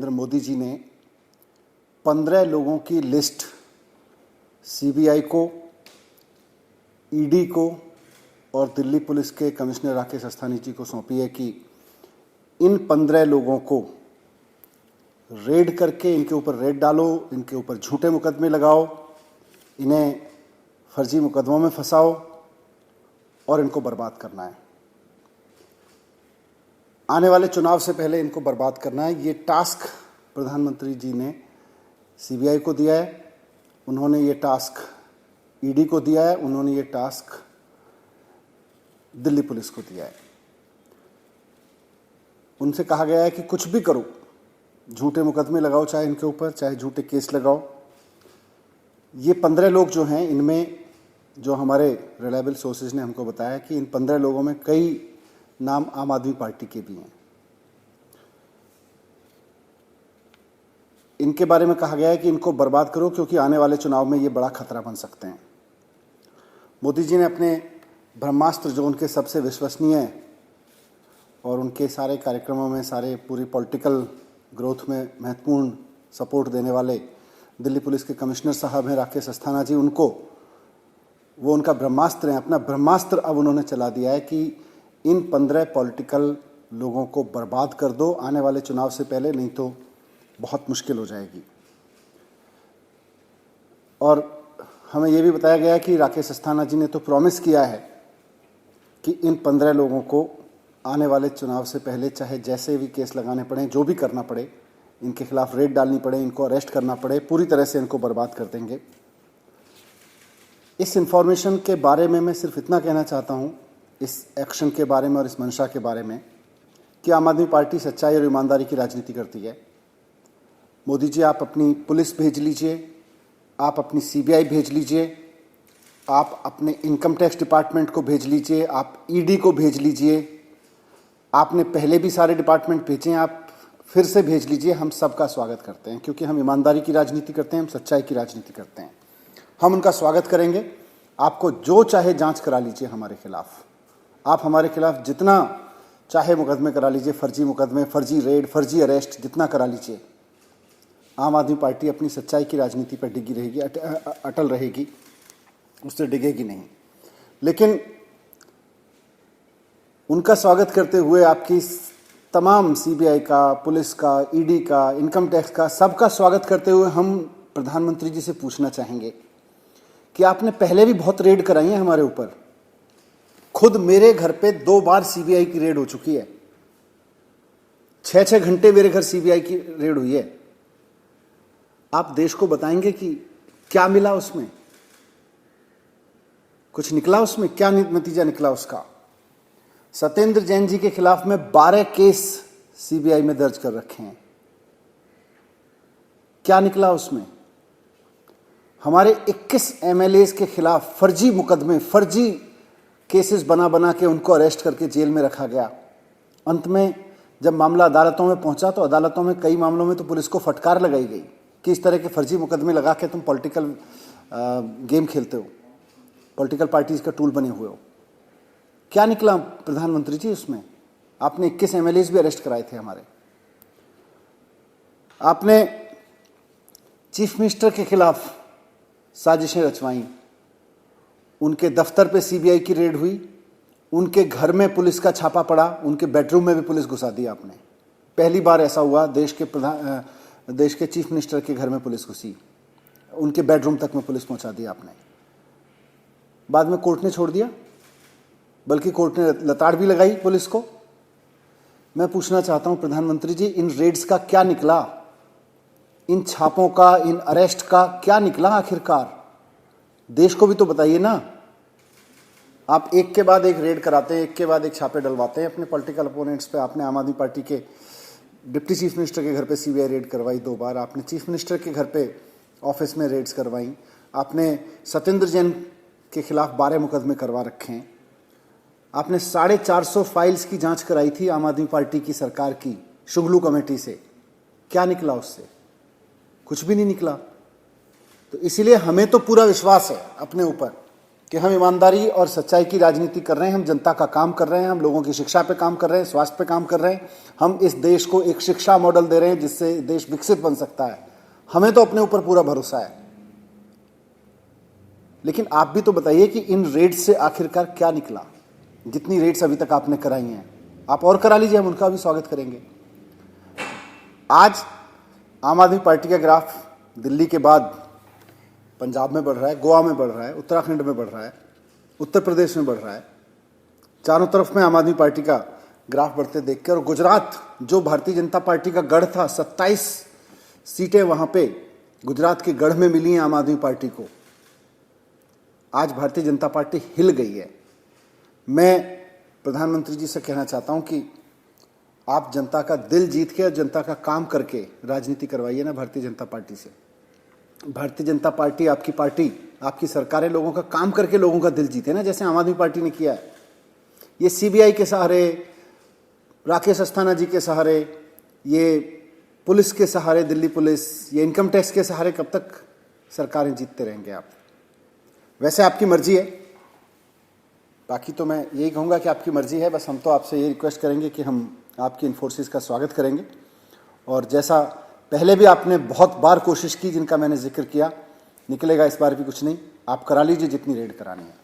नरेंद्र मोदी जी ने 15 लोगों की लिस्ट सीबीआई को, ईडी को और दिल्ली पुलिस के कमिश्नर राकेश अस्थाना जी को सौंपी है कि इन 15 लोगों को रेड करके इनके ऊपर रेड डालो, इनके ऊपर झूठे मुकदमे लगाओ, इन्हें फर्जी मुकदमों में फंसाओ और इनको बर्बाद करना है। आने वाले चुनाव से पहले इनको बर्बाद करना है। ये टास्क प्रधानमंत्री जी ने सीबीआई को दिया है, उन्होंने ये टास्क ईडी को दिया है, उन्होंने ये टास्क दिल्ली पुलिस को दिया है। उनसे कहा गया है कि कुछ भी करो, झूठे मुकदमे लगाओ, चाहे इनके ऊपर, चाहे झूठे केस लगाओ। ये 15 लोग जो हैं, इनमें जो हमारे रिलायबल सोर्सेज ने हमको बताया कि इन 15 लोगों में कई नाम आम आदमी पार्टी के भी हैं। इनके बारे में कहा गया है कि इनको बर्बाद करो क्योंकि आने वाले चुनाव में ये बड़ा खतरा बन सकते हैं। मोदी जी ने अपने ब्रह्मास्त्र, जो उनके सबसे विश्वसनीय और उनके सारे कार्यक्रमों में, सारे पूरी पॉलिटिकल ग्रोथ में महत्वपूर्ण सपोर्ट देने वाले दिल्ली पुलिस के कमिश्नर साहब हैं राकेश अस्थाना जी, वो उनका ब्रह्मास्त्र है। अपना ब्रह्मास्त्र अब उन्होंने चला दिया है कि इन 15 पॉलिटिकल लोगों को बर्बाद कर दो आने वाले चुनाव से पहले, नहीं तो बहुत मुश्किल हो जाएगी। और हमें यह भी बताया गया है कि राकेश अस्थाना जी ने तो प्रॉमिस किया है कि इन 15 लोगों को आने वाले चुनाव से पहले, चाहे जैसे भी केस लगाने पड़े, जो भी करना पड़े, इनके खिलाफ रेड डालनी पड़े, इनको अरेस्ट करना पड़े, पूरी तरह से इनको बर्बाद कर देंगे। इस इंफॉर्मेशन के बारे में मैं सिर्फ इतना कहना चाहता हूँ, इस एक्शन के बारे में और इस मंशा के बारे में, कि आम आदमी पार्टी सच्चाई और ईमानदारी की राजनीति करती है। मोदी जी, आप अपनी पुलिस भेज लीजिए, आप अपनी सीबीआई भेज लीजिए, आप अपने इनकम टैक्स डिपार्टमेंट को भेज लीजिए, आप ईडी को भेज लीजिए, आपने पहले भी सारे डिपार्टमेंट भेजे हैं, आप फिर से भेज लीजिए। हम सबका स्वागत करते हैं क्योंकि हम ईमानदारी की राजनीति करते हैं, हम सच्चाई की राजनीति करते हैं। हम उनका स्वागत करेंगे। आपको जो चाहे जांच करा लीजिए हमारे खिलाफ, आप हमारे खिलाफ जितना चाहे मुकदमे करा लीजिए, फर्जी मुकदमे, फर्जी रेड, फर्जी अरेस्ट, जितना करा लीजिए। आम आदमी पार्टी अपनी सच्चाई की राजनीति पर डिगी रहेगी, अटल रहेगी, उससे डिगेगी नहीं। लेकिन उनका स्वागत करते हुए आपकी तमाम सीबीआई का, पुलिस का, ईडी का, इनकम टैक्स का, सबका स्वागत करते हुए हम प्रधानमंत्री जी से पूछना चाहेंगे कि आपने पहले भी बहुत रेड कराई है हमारे ऊपर। खुद मेरे घर पे 2 बार सीबीआई की रेड हो चुकी है, 6-6 घंटे मेरे घर सीबीआई की रेड हुई है। आप देश को बताएंगे कि क्या मिला उसमें, कुछ निकला उसमें, क्या नतीजा निकला उसका। सत्येंद्र जैन जी के खिलाफ में 12 केस सीबीआई में दर्ज कर रखे हैं, क्या निकला उसमें। हमारे 21 एमएलएस के खिलाफ फर्जी मुकदमे, फर्जी केसेस बना बना के उनको अरेस्ट करके जेल में रखा गया। अंत में जब मामला अदालतों में पहुंचा तो अदालतों में कई मामलों में तो पुलिस को फटकार लगाई गई कि इस तरह के फर्जी मुकदमे लगा के तुम पॉलिटिकल गेम खेलते हो, पॉलिटिकल पार्टीज का टूल बने हुए हो। क्या निकला प्रधानमंत्री जी उसमें? आपने 21 एमएलएस भी अरेस्ट कराए थे हमारे। आपने चीफ मिनिस्टर के खिलाफ साजिशें रचवाई, उनके दफ्तर पे सीबीआई की रेड हुई, उनके घर में पुलिस का छापा पड़ा, उनके बेडरूम में भी पुलिस घुसा दी आपने। पहली बार ऐसा हुआ, देश के चीफ मिनिस्टर के घर में पुलिस घुसी, उनके बेडरूम तक में पुलिस पहुंचा दी आपने। बाद में कोर्ट ने छोड़ दिया, बल्कि कोर्ट ने लताड़ भी लगाई पुलिस को। मैं पूछना चाहता हूं प्रधानमंत्री जी, इन रेड्स का क्या निकला, इन छापों का, इन अरेस्ट का क्या निकला आखिरकार? देश को भी तो बताइए ना। आप एक के बाद एक रेड कराते हैं, एक के बाद एक छापे डलवाते हैं अपने पॉलिटिकल अपोनेंट्स पे। आपने आम आदमी पार्टी के डिप्टी चीफ मिनिस्टर के घर पे सीबीआई रेड करवाई 2 बार, आपने चीफ मिनिस्टर के घर पे ऑफिस में रेड्स करवाई, आपने सत्येंद्र जैन के खिलाफ 12 मुकदमे करवा रखे हैं, आपने 450 फाइल्स की जांच कराई थी आम आदमी पार्टी की सरकार की शुगलू कमेटी से। क्या निकला उससे? कुछ भी नहीं निकला। तो इसीलिए हमें तो पूरा विश्वास है अपने ऊपर कि हम ईमानदारी और सच्चाई की राजनीति कर रहे हैं, हम जनता का काम कर रहे हैं, हम लोगों की शिक्षा पे काम कर रहे हैं, स्वास्थ्य पे काम कर रहे हैं, हम इस देश को एक शिक्षा मॉडल दे रहे हैं जिससे देश विकसित बन सकता है। हमें तो अपने ऊपर पूरा भरोसा है। लेकिन आप भी तो बताइए कि इन रेड्स से आखिरकार क्या निकला। जितनी रेड्स अभी तक आपने कराई हैं, आप और करा लीजिए, हम उनका भी स्वागत करेंगे। आज आम आदमी पार्टी का ग्राफ दिल्ली के बाद पंजाब में बढ़ रहा है, गोवा में बढ़ रहा है, उत्तराखंड में बढ़ रहा है, उत्तर प्रदेश में बढ़ रहा है। चारों तरफ में आम आदमी पार्टी का ग्राफ बढ़ते देख कर, और गुजरात जो भारतीय जनता पार्टी का गढ़ था, 27 सीटें वहां पे गुजरात के गढ़ में मिली हैं आम आदमी पार्टी को। आज भारतीय जनता पार्टी हिल गई है। मैं प्रधानमंत्री जी से कहना चाहता हूं कि आप जनता का दिल जीत के और जनता का काम करके राजनीति करवाइए ना भारतीय जनता पार्टी से। भारतीय जनता पार्टी, आपकी सरकारें लोगों का काम करके लोगों का दिल जीते ना, जैसे आम आदमी पार्टी ने किया है। ये सीबीआई के सहारे, राकेश अस्थाना जी के सहारे, ये पुलिस के सहारे, दिल्ली पुलिस, ये इनकम टैक्स के सहारे कब तक सरकारें जीतते रहेंगे आप? वैसे आपकी मर्जी है, बाकी तो मैं यही कहूँगा कि आपकी मर्जी है। बस हम तो आपसे ये रिक्वेस्ट करेंगे कि हम आपकी इन फोर्सेस का स्वागत करेंगे, और जैसा पहले भी आपने बहुत बार कोशिश की जिनका मैंने जिक्र किया, निकलेगा इस बार भी कुछ नहीं। आप करा लीजिए जितनी रेड करानी है।